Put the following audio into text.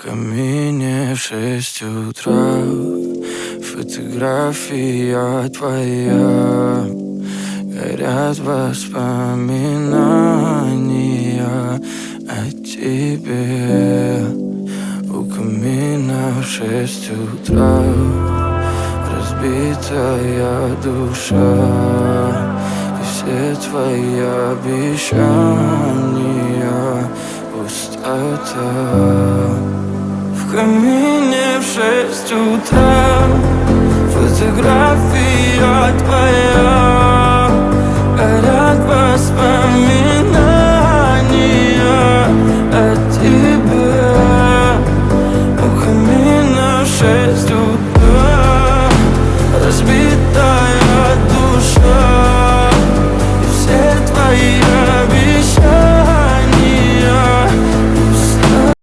камине в 6 утра фотография твоя. Горят воспоминания о тебе. У камина в 6 утра разбитая душа, и все твои обещания пустота. В камине в 6 утра фотография твоя. Горят воспоминания